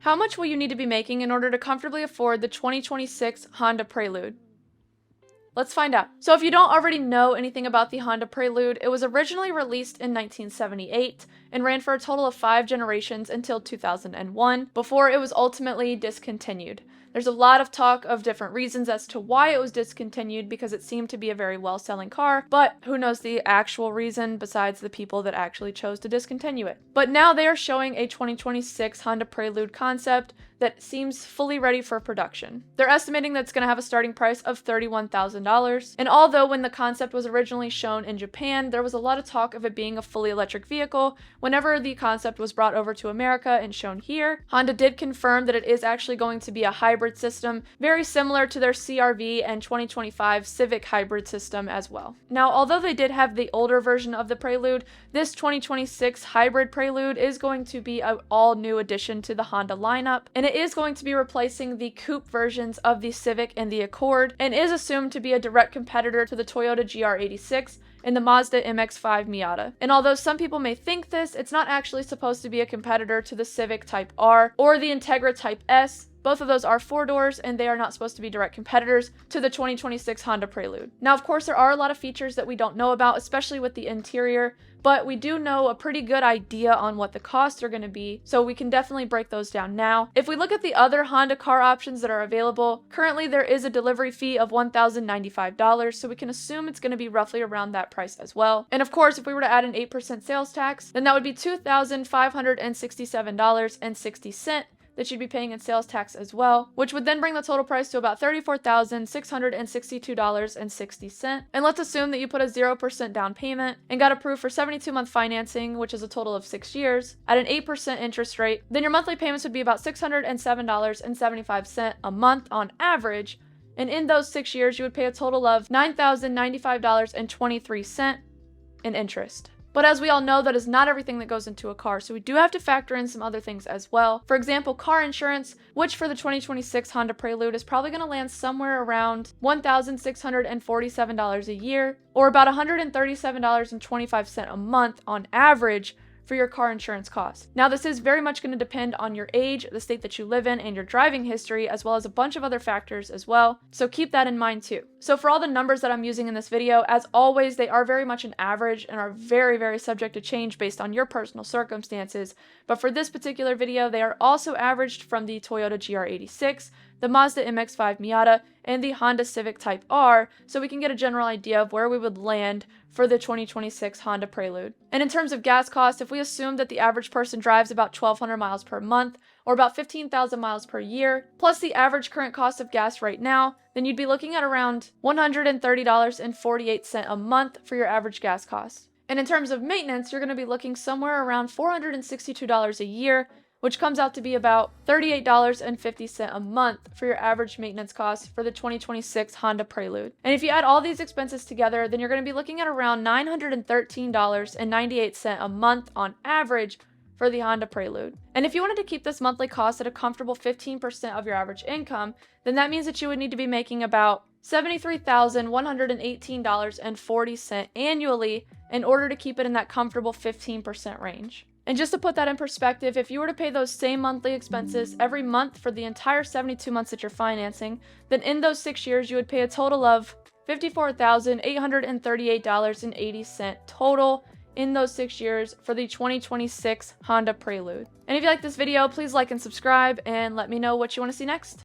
How much will you need to be making in order to comfortably afford the 2026 Honda Prelude? Let's find out. So if you don't already know anything about the Honda Prelude, it was originally released in 1978 and ran for a total of 5 generations until 2001, before it was ultimately discontinued. There's a lot of talk of different reasons as to why it was discontinued, because it seemed to be a very well-selling car, but who knows the actual reason besides the people that actually chose to discontinue it. But now they are showing a 2026 Honda Prelude concept that seems fully ready for production. They're estimating that it's going to have a starting price of $31,000. And although when the concept was originally shown in Japan, there was a lot of talk of it being a fully electric vehicle, whenever the concept was brought over to America and shown here, Honda did confirm that it is actually going to be a hybrid system, very similar to their CR-V and 2025 Civic hybrid system as well. Now, although they did have the older version of the Prelude, this 2026 hybrid Prelude is going to be an all-new addition to the Honda lineup, and it is going to be replacing the coupe versions of the Civic and the Accord, and is assumed to be a direct competitor to the Toyota GR86 and the Mazda MX-5 Miata. And although some people may think this, it's not actually supposed to be a competitor to the Civic Type R or the Integra Type S. Both of those are 4-doors, and they are not supposed to be direct competitors to the 2026 Honda Prelude. Now, of course, there are a lot of features that we don't know about, especially with the interior, but we do know a pretty good idea on what the costs are going to be, so we can definitely break those down now. If we look at the other Honda car options that are available, currently there is a delivery fee of $1,095, so we can assume it's going to be roughly around that price as well. And of course, if we were to add an 8% sales tax, then that would be $2,567.60 that you'd be paying in sales tax as well, which would then bring the total price to about $34,662.60. And let's assume that you put a 0% down payment and got approved for 72-month financing, which is a total of 6 years, at an 8% interest rate, then your monthly payments would be about $607.75 a month on average. And in those 6 years, you would pay a total of $9,095.23 in interest. But as we all know, that is not everything that goes into a car, so we do have to factor in some other things as well. For example, car insurance, which for the 2026 Honda Prelude is probably going to land somewhere around $1,647 a year, or about $137.25 a month on average for your car insurance costs. Now, this is very much going to depend on your age, the state that you live in, and your driving history, as well as a bunch of other factors as well. So keep that in mind too. So for all the numbers that I'm using in this video, as always, they are very much an average and are very, very subject to change based on your personal circumstances. But for this particular video, they are also averaged from the Toyota GR86, the Mazda MX-5 Miata, and the Honda Civic Type R, so we can get a general idea of where we would land for the 2026 Honda Prelude. And in terms of gas cost, if we assume that the average person drives about 1,200 miles per month, or about 15,000 miles per year, plus the average current cost of gas right now, then you'd be looking at around $130.48 a month for your average gas cost. And in terms of maintenance, you're going to be looking somewhere around $462 a year, which comes out to be about $38.50 a month for your average maintenance costs for the 2026 Honda Prelude. And if you add all these expenses together, then you're going to be looking at around $913.98 a month on average for the Honda Prelude. And if you wanted to keep this monthly cost at a comfortable 15% of your average income, then that means that you would need to be making about $73,118.40 annually in order to keep it in that comfortable 15% range. And just to put that in perspective, if you were to pay those same monthly expenses every month for the entire 72 months that you're financing, then in those 6 years, you would pay a total of $54,838.80 total in those 6 years for the 2026 Honda Prelude. And if you like this video, please like and subscribe, and let me know what you want to see next.